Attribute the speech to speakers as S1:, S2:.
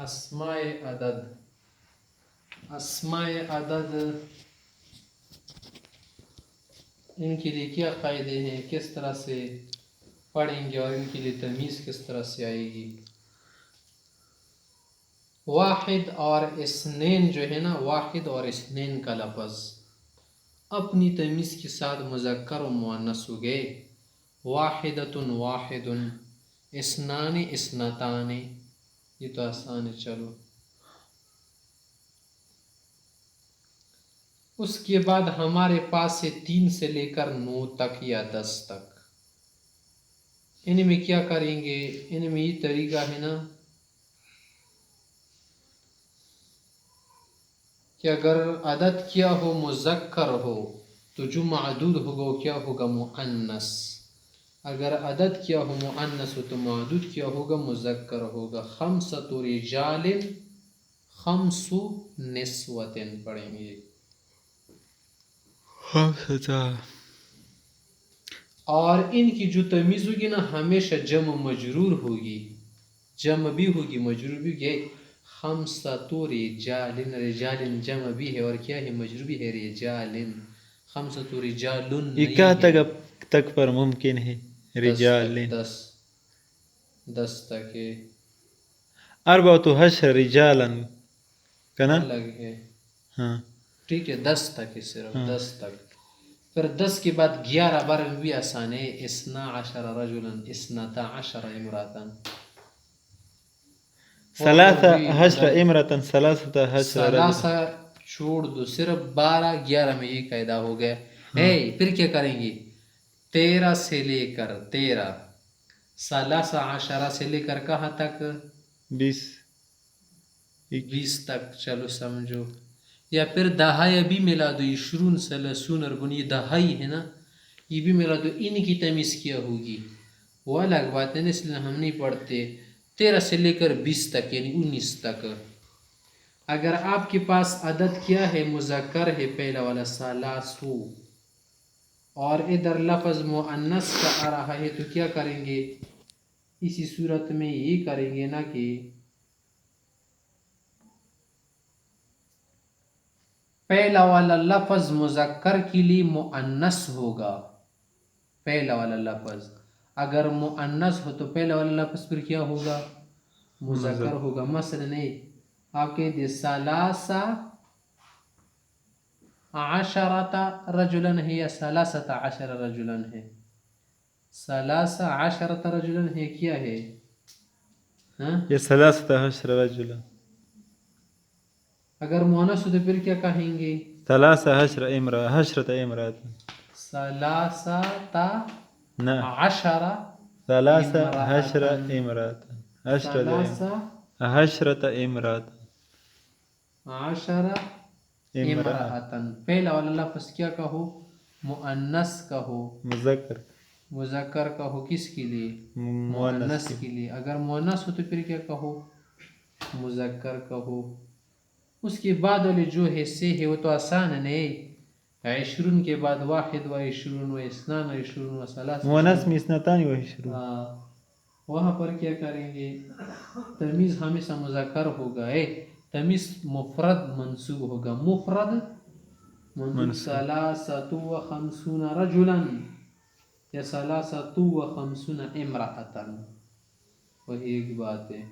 S1: اسماء عدد. اسماء عدد ان کے لیے کیا قاعدے ہیں، کس طرح سے پڑھیں گے اور ان کے لیے تمیز کس طرح سے آئے گی. واحد اور اثنین جو ہے نا، واحد اور اثنین کا لفظ اپنی تمیز کے ساتھ مذکر و مؤنث ہو گئے. واحدۃ واحد، اثنان اثنتان، یہ تو آسان ہے. چلو اس کے بعد ہمارے پاس ہے 3 سے لے کر 9 تک یا 10 تک. ان میں کیا کریں گے، ان میں یہ طریقہ ہے نا کہ اگر عدد کیا ہو مذکر ہو تو جو معدود ہوگا وہ کیا ہوگا، مؤنث. اگر عدد کیا ہو مؤنث ہو تو معدود کیا ہوگا، مذکر ہوگا. خمسۃ رجال خمس نسوۃ پڑھیں گے. اور ان کی جو تمیز ہوگی نا ہمیشہ جمع مجرور ہوگی، جمع بھی ہوگی مجرور بھی ہوگی. خمسۃ رجال، رجال جمع بھی ہے اور کیا ہے، مجرور بھی ہے. رجال، خمسۃ رجال
S2: یہ کہاں تک پر ممکن ہے،
S1: 10
S2: رجال.
S1: تک، 10 تک ہے.
S2: اربعۃ عشر رجالا کنا،
S1: الگ ہے.
S2: ہاں
S1: ٹھیک ہے، 10 تک ہے، صرف
S2: ہاں.
S1: 10 تک. پھر 10 کے بعد 11 بار میں بھی آسان ہے. 12 رجلا، 12 امراتا.
S2: ثلاثة عشر امرأة، ثلاثة عشر رجلا.
S1: ثلاثہ چھوڑ دو، صرف 12 11 میں یہ قاعدہ ہو گیا. پھر کیا کریں گے، 13 سے لے کر 13، 13 سے لے کر کہاں تک، 20 تک. چلو سمجھو. یا پھر دہائی بھی ملا دو، 20 30 40، یہ دہائی ہے نا، یہ بھی ملا دو. ان کی تمیز کیا ہوگی وہ الگ بات ہے نا، اس لیے ہم نہیں پڑھتے. 13 سے لے کر 20 تک یعنی 19 تک. اگر آپ کے پاس عدد کیا ہے، مذکر ہے، پہلا والا ثلاثو، اور ادھر لفظ مؤنث کا آ رہا ہے تو کیا کریں گے، اسی صورت میں یہ کریں گے نا کہ پہلا والا لفظ مذکر کے لیے مؤنث ہوگا. پہلا والا لفظ اگر مؤنث ہو تو پہلا والا لفظ پھر کیا ہوگا، مذکر ہوگا. مثلا نہیں آپ کہہ دیں 13 رجلا ہے یا 13 رجلا ہے. 13 رجلا ہے، کیا ہے،
S2: یہ 13 رجلا.
S1: اگر مؤنث ہو تو پھر کیا کہیں گے،
S2: 13 امرأة، 10 امرأة.
S1: 13
S2: نعم،
S1: 10
S2: 13
S1: امرأة.
S2: امرأة، 10 امرأة.
S1: 10 امرأة. پہلا والا لفظ کیا کہو، مؤنث کہو، مذکر کہو. کس کے لیے، مؤنث کے لیے. اگر مؤنث ہو تو پھر کیا کہو، مذکر کہو. اس کے بعد والے جو حصے ہے وہ تو آسان ہے. نہیں 20 کے بعد 21 و 22 و 22 و 23،
S2: مؤنث میں اثنتان و عشرون.
S1: وہاں پر کیا کریں گے، تمیز ہمیشہ مذکر ہوگا. تمیز مفرد منصوب ہوگا، مفرد منصوب. 53 رجلا یا 53 امرأة، وہی ایک بات ہے.